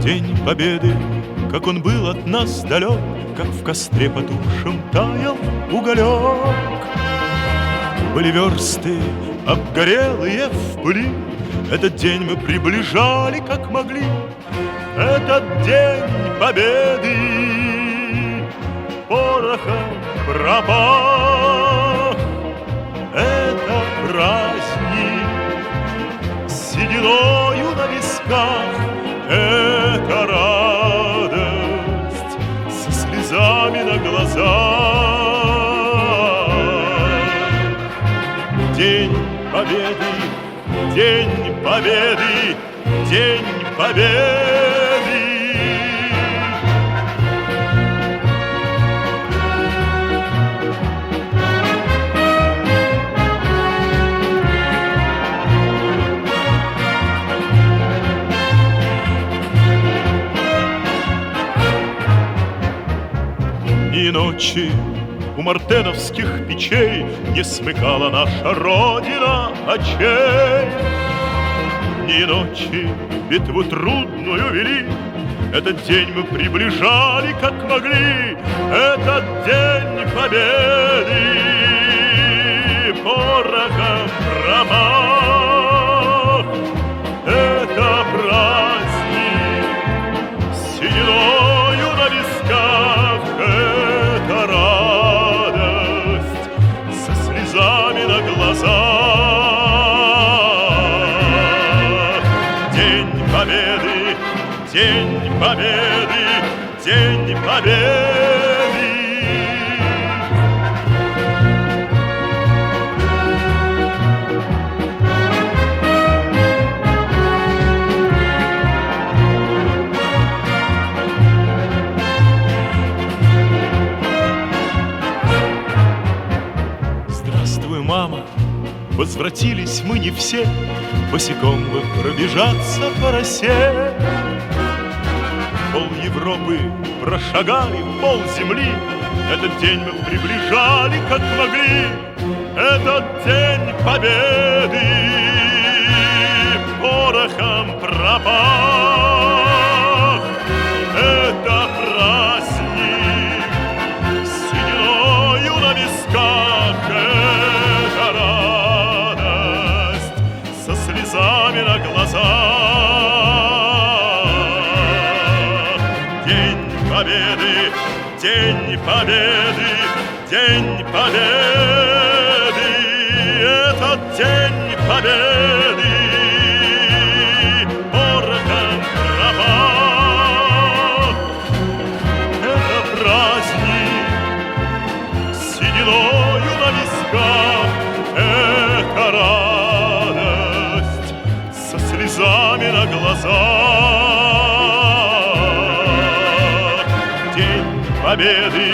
День Победы, как он был от нас далек, как в костре потухшем таял уголек. Были версты, обгорелые в пыли, этот день мы приближали, как могли. Этот день Победы порохом пропах. Это праздник с сединою на висках. Это радость со слезами на глазах. День Победы, День Победы, День Победы. И ночи у мартеновских печей не смыкала наша Родина очей. Ни ночи битву трудную вели, этот день мы приближали, как могли. Этот день Победы порохом промах. Это праздник с сединою на висках. Это радость со слезами на глазах. День Победы, День Победы, День Победы. Здравствуй, мама, возвратились мы не все, босиком бы пробежаться по росе. Пол Европы прошагали, пол земли, этот день мы приближали, как могли. Этот день Победы порохом пропах. Это праздник с сединою на висках. Это радость со слезами на глазах. День Победы, День Победы, День Победы. Этот День Победы порохом пропах. Это праздник с сединою на висках. Это радость со слезами на глазах. День Победы,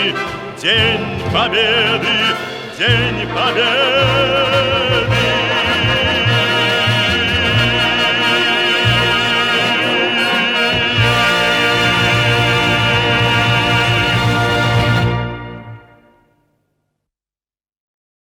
День Победы, День Победы.